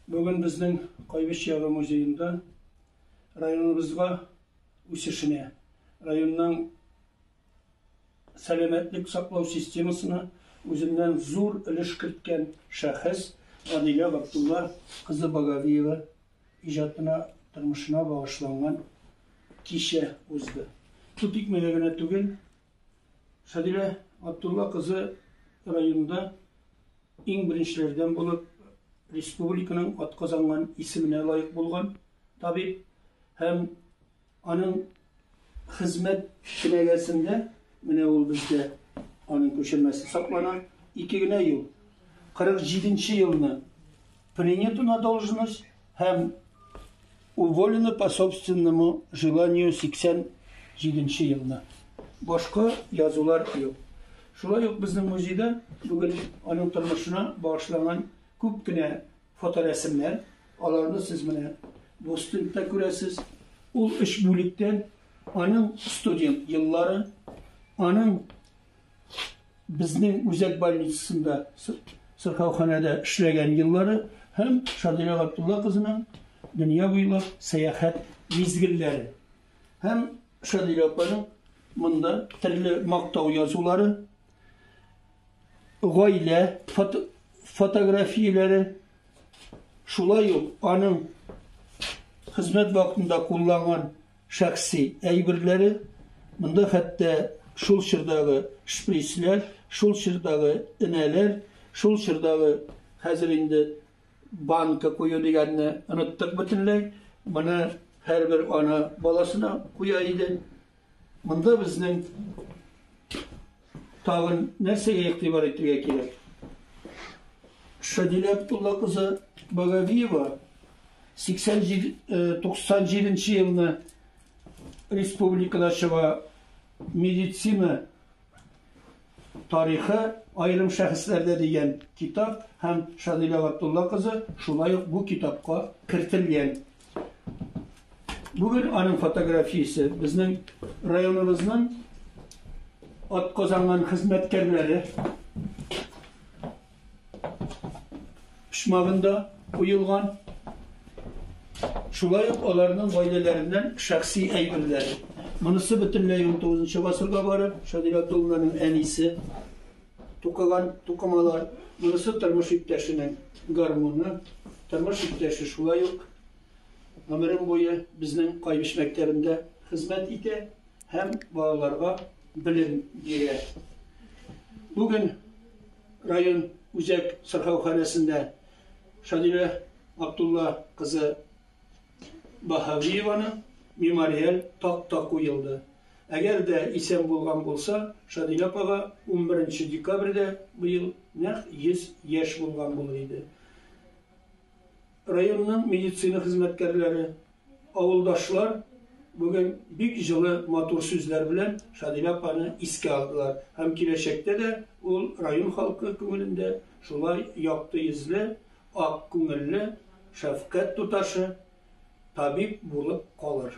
Bugün bizning Qaybish Yağı muzeyinde rayonumuzga o'sishine, rayonning salomatlik saqlaw sistemasini o'zidan zo'r ulush kiritgan shaxs Adila Abdulla qizi Bagaviyeva ijodini turmushina bag'ishlangan kishi o'zdi. Tutikmagina tugul, Adila Abdulla qizi rayonda eng birinchilardan bo'lib Respublikaning atqazangan ismine layık bulgan tabi hem anın hizmet kinegesinde mine ol bizde anın köşelmesi saklanan 2 yıl 47 yılını принято на должность hem уволены по собственному желанию 87 yılına. Başka yazılar yok. Şulay yok bizim müzeyde bugün anın turmuşuna bağışlanan köpkine fotoresimler, alarını siz mene dostlukta görəsiz. Ol iş bölükten anın student yılları, anın bizning Özek Balnitsasında, Sırkavxanada işlegen yılları hem Adila Abdulla kızının dünya boyunca seyahat mezgilleri, hem Adila Abdulla'nın bunda türlü maqtav yazıları, gaile, fotoğrafileri, şulay yok, anın hizmet vaktinde kullanılan şahsi eybirleri, bunda hatta şul şırdağı şprisler, şul şırdağı ineler, şul şırdağı hazırında banka koyu diyenini unuttuk bütünley, bana her bir ana balasına koyaydı. Bunda bizning tağın neseye iktibar etmeye gerek? Adila Abdulla kızı Bagaviyeva 97 yılını Respublikalaşıva meditsina tarihi ayrım şahıslerde diyen kitap hem Adila Abdulla kızı şulay bu kitapka kiritilgen. Bugün anın fotografisi bizning rayonumuzun atqazangan hizmetkarları pişmağında uyulgan şulay onlarının ailelerinden şahsi eybirleri. Bunысы bütünlüğü 19. asırga barıp Adila Abdulla'nın en iyisi tukagan tukamalar. Bunысы turmuş iptaşının garmonu, turmuş iptaşı şulay ömrüm boyu bizning Qaybish mekterinde hizmet ite hem bağlarga bilim bere. Bugün rayon Özek Sırkavxanasında Adila Abdulla kızı Bagaviyeva'nın memorial tak koyuldu. Eğer de isen bulgan bolsa, Adila apaga 11 dekabrda bu yıl 100 yaş bulgan boluydu. Rayonun meditsina hizmetkarları, avuldaşlar bugün büyük жылы motor sözler bilen Adila apani iske aldılar. Hem kileşekte de ol rayon halkı köngülünde şulay yaktı izli, ak köngüllü, şefkat tutaşı tabip bulup kalır.